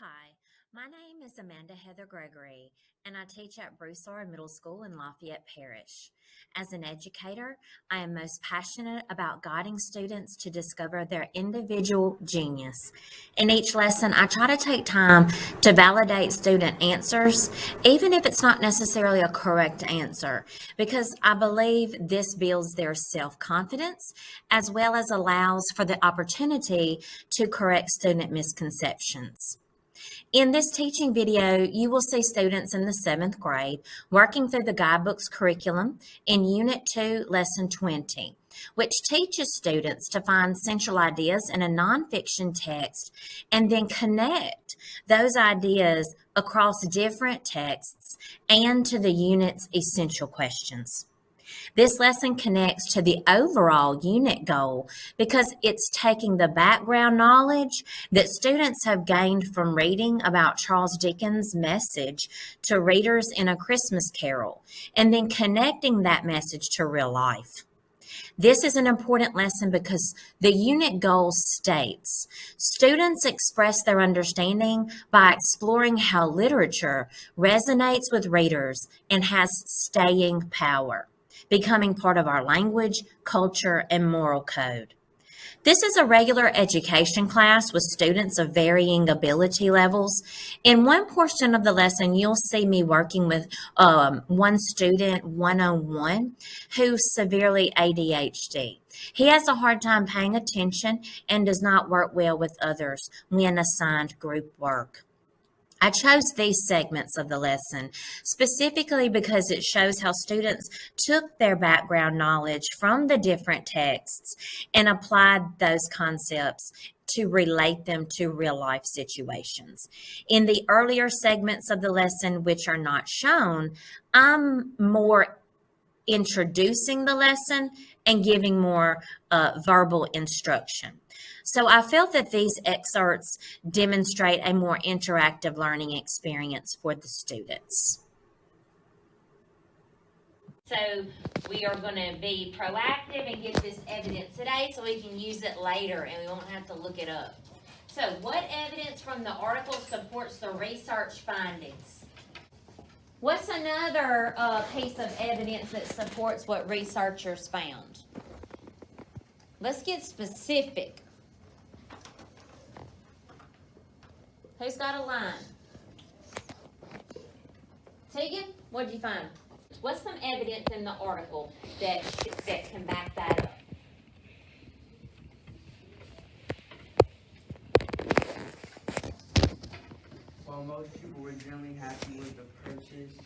Hi, my name is Amanda Heather Gregory, and I teach at Broussard Middle School in Lafayette Parish. As an educator, I am most passionate about guiding students to discover their individual genius. In each lesson, I try to take time to validate student answers, even if it's not necessarily a correct answer, because I believe this builds their self confidence as well as allows for the opportunity to correct student misconceptions. In this teaching video, you will see students in the 7th grade working through the guidebook's curriculum in Unit 2, Lesson 20, which teaches students to find central ideas in a nonfiction text and then connect those ideas across different texts and to the unit's essential questions. This lesson connects to the overall unit goal because it's taking the background knowledge that students have gained from reading about Charles Dickens' message to readers in A Christmas Carol and then connecting that message to real life. This is an important lesson because the unit goal states students express their understanding by exploring how literature resonates with readers and has staying power, becoming part of our language, culture, and moral code. This is a regular education class with students of varying ability levels. In one portion of the lesson, you'll see me working with one student one-on-one who's severely ADHD. He has a hard time paying attention and does not work well with others when assigned group work. I chose these segments of the lesson specifically because it shows how students took their background knowledge from the different texts and applied those concepts to relate them to real life situations. In the earlier segments of the lesson, which are not shown, I'm more introducing the lesson and giving more verbal instruction. So I felt that these excerpts demonstrate a more interactive learning experience for the students. So we are going to be proactive and get this evidence today so we can use it later and we won't have to look it up. So what evidence from the article supports the research findings? What's another piece of evidence that supports what researchers found? Let's get specific. Who's got a line? Tegan, what did you find? What's some evidence in the article that can back that up? While most people were generally happy with the purchase,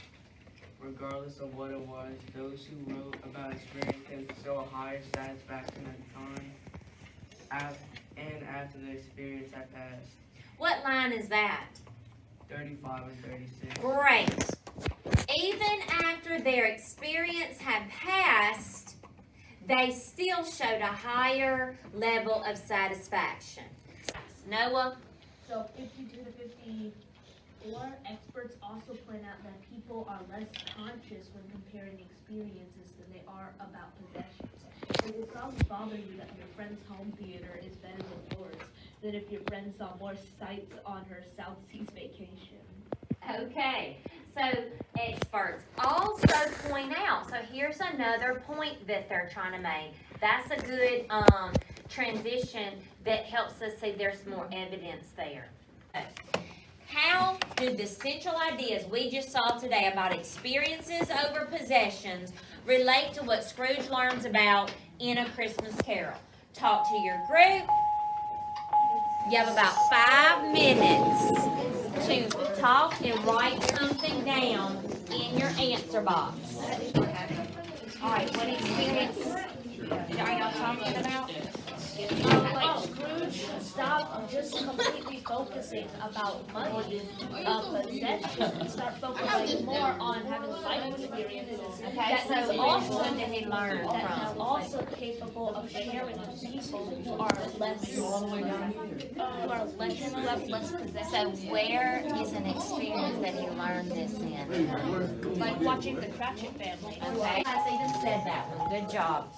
regardless of what it was, those who wrote about experience tend to show a higher satisfaction at the time and after the experience had passed. What line is that? 35 and 36. Great. Even after their experience had passed, they still showed a higher level of satisfaction. Noah? So 52 to 54, experts also point out that people are less conscious when comparing experiences than they are about possessions. It will probably bother you that your friend's home theater is better than yours than if your friend saw more sights on her South Seas vacation. Okay, so experts also point out, so here's another point that they're trying to make. That's a good transition that helps us see there's more evidence there. How do the central ideas we just saw today about experiences over possessions relate to what Scrooge learns about in A Christmas Carol? Talk to your group. You have about 5 minutes to talk and write something down in your answer box. All right, what experience are y'all talking about? Like Scrooge stopped just completely focusing about money, possessions, and start focusing more on having life experiences. Okay, so also did he learn That is from? also capable of sharing with people who are less, who have less possessions. So where is an experience that he learned this in? Like watching the Cratchit family. Okay, I even said that one. Good job.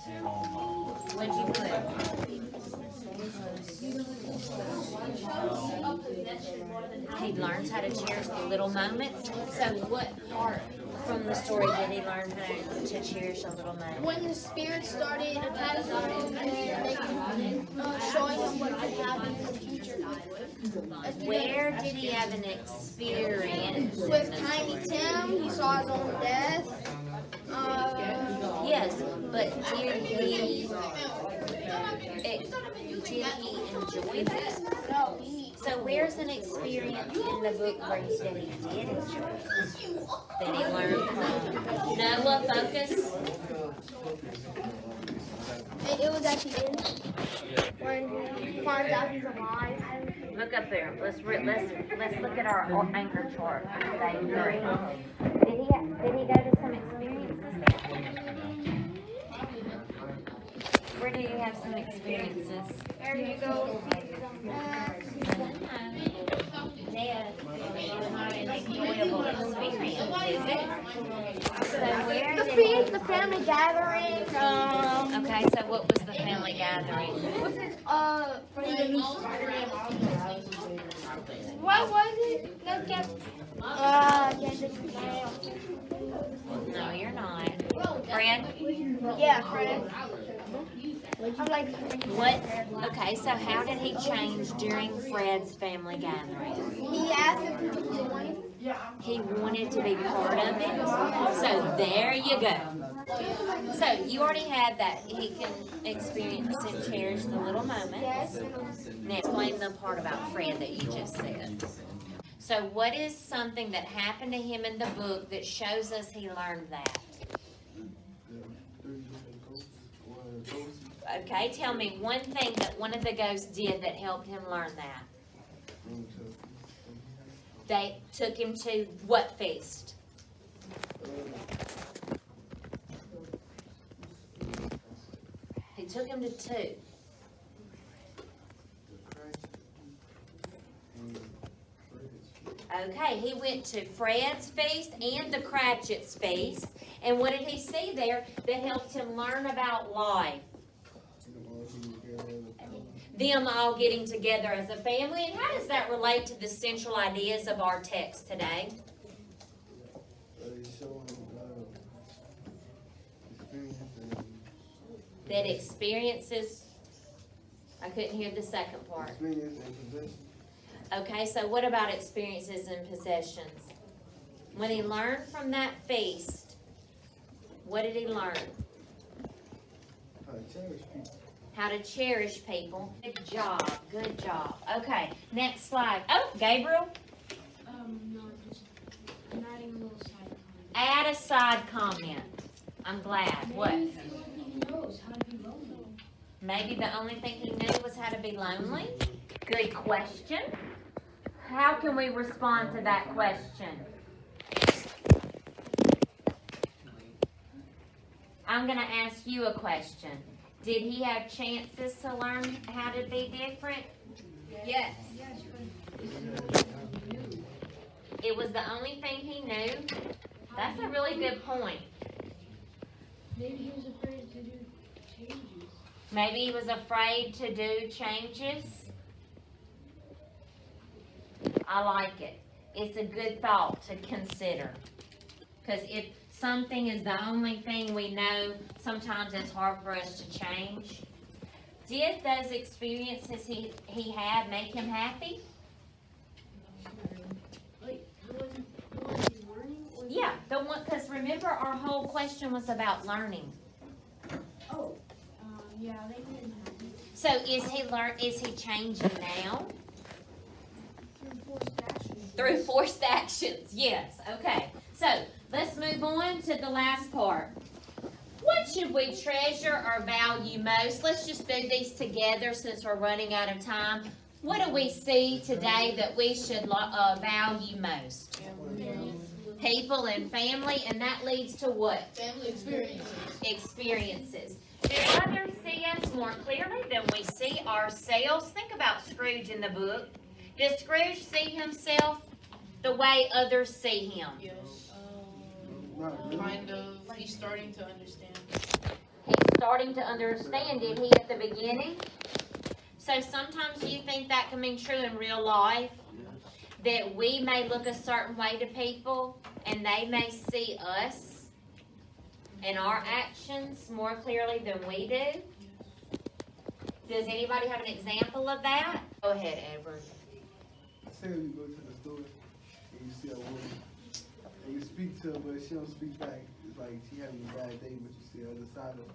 What'd you put? possession more than how He learns how to cherish the little moments. So what part from the story did he learn how to cherish a little moment? When the spirit started attacking him and showing him what could happen in the future. Where did he have an experience? With Tiny Tim, he saw his own death. Yes, but did he enjoy that? No, So where's an experience in the book where he said he did enjoy it? That he learned from? Noah, focus. it was at the end when he finds out he's alive. Look up there. Let's look at our anchor chart. Day 3. Did he go to some experiences there? Where did he have some experiences? There you go. Dad, it's not an enjoyable experience, is it? So where did he... The family gathering. Okay, so what was the family gathering? What was it? No, No, you're not. Fred? yeah, Fred. I'm like, What? Okay, so how did he change during Fred's family gathering? he asked if he could join. He wanted to be part of it. So there you go. So you already had that. He can experience and cherish the little moments. Yes. Now explain the part about Fred that you just said. So what is something that happened to him in the book that shows us he learned that? Okay, tell me one thing that one of the ghosts did that helped him learn that. They took him to what feast? He took him to 2. Okay, he went to Fred's feast and the Cratchit's feast. And what did he see there that helped him learn about life? Them all getting together as a family. And how does that relate to the central ideas of our text today? That experiences, I couldn't hear the second part. Okay, so what about experiences and possessions? When he learned from that feast, what did he learn? How to cherish people. Good job, good job. Okay, next slide. Oh, Gabriel? No, just I'm adding a little side comment. Add a side comment. I'm glad. What? Maybe he knows how to be lonely. Maybe the only thing he knew was how to be lonely? Good question. How can we respond to that question? I'm going to ask you a question. Did he have chances to learn how to be different? Yes. It was the only thing he knew? That's a really good point. Maybe he was afraid to do changes. Maybe he was afraid to do changes. I like it. It's a good thought to consider. Because if something is the only thing we know, sometimes it's hard for us to change. Did those experiences he had make him happy? Like, the one he's learning? Or Yeah, the one, because remember our whole question was about learning. Oh, yeah, they made him happy. So is he changing now? Through forced action. Through forced actions, yes. Okay, so let's move on to the last part. What should we treasure or value most? Let's just do these together since we're running out of time. What do we see today that we should value most? People and family, and that leads to what? Family experiences. Experiences. Do others see us more clearly than we see ourselves? Think about Scrooge in the book. Does Scrooge see himself the way others see him? Yes. Kind of. He's starting to understand. He's starting to understand. Did he at the beginning? So sometimes you think that can be true in real life, that we may look a certain way to people and they may see us and our actions more clearly than we do. Does anybody have an example of that? Go ahead, Edward. Say when you go to the store and you see a woman and you speak to her, but she don't speak back. It's like she having a bad day, but you see the other side of her.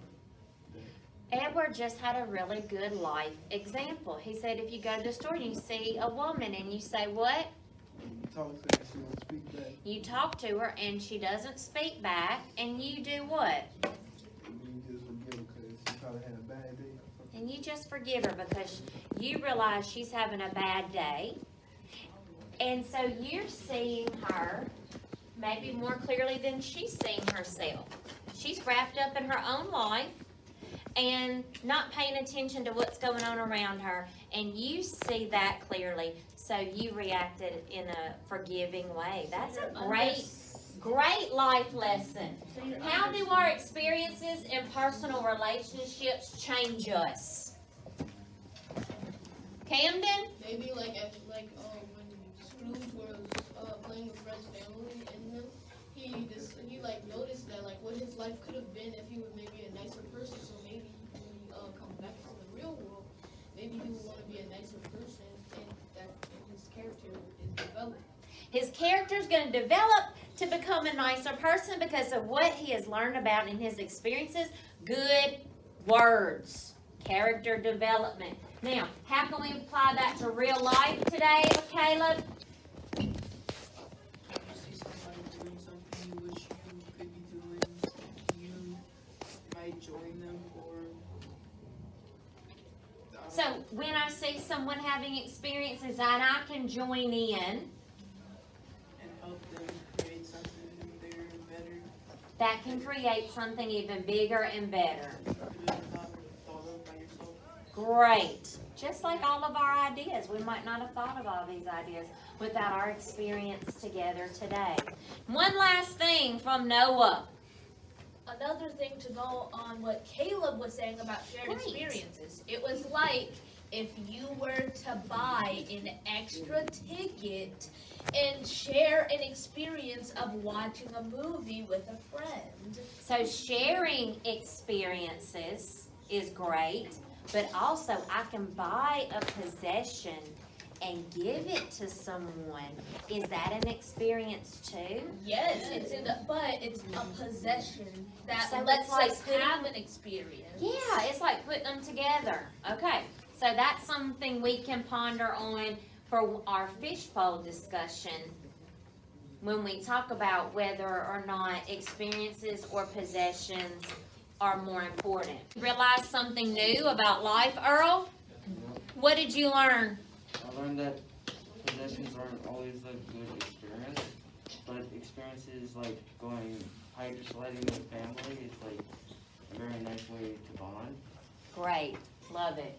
Edward just had a really good life example. He said if you go to the store and you see a woman and you say what? You talk to her and she don't speak back. You talk to her and she doesn't speak back, and you do what? And you just forgive her because she probably had a bad day. And you just forgive her because you realize she's having a bad day. And so you're seeing her maybe more clearly than she's seeing herself. She's wrapped up in her own life and not paying attention to what's going on around her. And you see that clearly, so you reacted in a forgiving way. That's a great life lesson. How do our experiences in personal relationships change us? Camden? Maybe like when Scrooge was playing with Fred's family, and he like noticed that like what his life could have been if he was maybe a nicer person. So maybe when he comes back to the real world, maybe he would want to be a nicer person, and that his character is developed. His character is going to develop to become a nicer person because of what he has learned about in his experiences. Good words. Character development. Now, how can we apply that to real life today, Caleb? You see somebody doing something you wish you could be doing, you might join them, or So, when I see someone having experiences and I can join in, and help them create something bigger and better. that can create something even bigger and better. You could have not thought of by yourself. Great. Just like all of our ideas. We might not have thought of all these ideas without our experience together today. One last thing from Noah. Another thing to go on what Caleb was saying about shared Great. experiences. It was like if you were to buy an extra ticket and share an experience of watching a movie with a friend. So sharing experiences is great, but also I can buy a possession and give it to someone. Is that an experience too? Yes, but it's a possession that So lets it's like us putting- have an experience. Yeah, it's like putting them together. Okay, so that's something we can ponder on for our fishbowl discussion when we talk about whether or not experiences or possessions are more important. Realize something new about life, Earl? What did you learn? I learned that possessions aren't always a good experience, but experiences like going hiker sledding with family is like a very nice way to bond. Great, love it.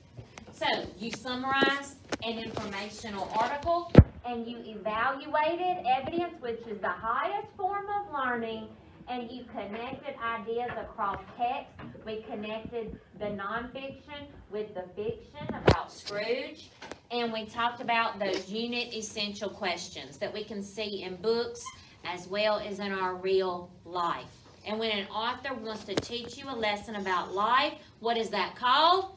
So you summarized an informational article and you evaluated evidence, which is the highest form of learning, and you connected ideas across text. We connected the nonfiction with the fiction about Scrooge, and we talked about those unit essential questions that we can see in books as well as in our real life. And when an author wants to teach you a lesson about life, what is that called?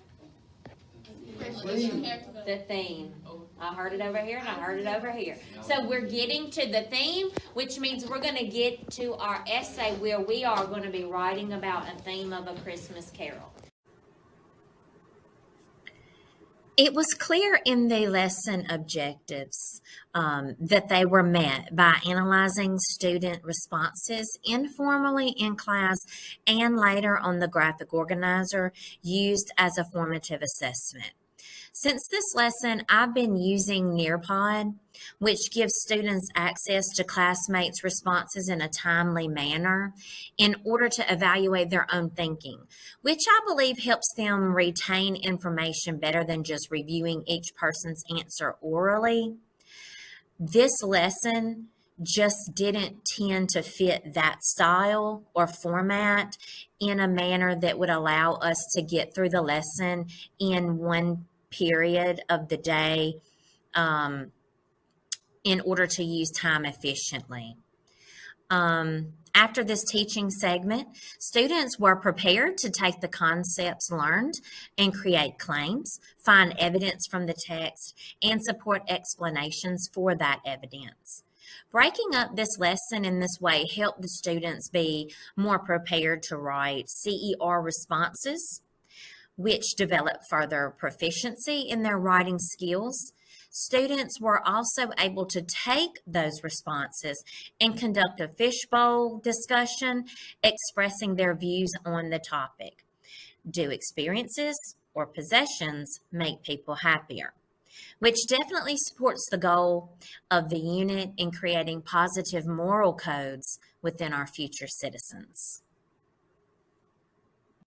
The theme. I heard it over here and I heard it over here. So we're getting to the theme, which means we're going to get to our essay where we are going to be writing about a theme of a Christmas carol. It was clear in the lesson objectives that they were met by analyzing student responses informally in class and later on the graphic organizer used as a formative assessment. Since this lesson, I've been using Nearpod, which gives students access to classmates' responses in a timely manner in order to evaluate their own thinking, which I believe helps them retain information better than just reviewing each person's answer orally. This lesson just didn't tend to fit that style or format in a manner that would allow us to get through the lesson in one period of the day in order to use time efficiently. After this teaching segment, students were prepared to take the concepts learned and create claims, find evidence from the text, and support explanations for that evidence. Breaking up this lesson in this way helped the students be more prepared to write CER responses, which developed further proficiency in their writing skills. Students were also able to take those responses and conduct a fishbowl discussion, expressing their views on the topic. Do experiences or possessions make people happier? Which definitely supports the goal of the unit in creating positive moral codes within our future citizens.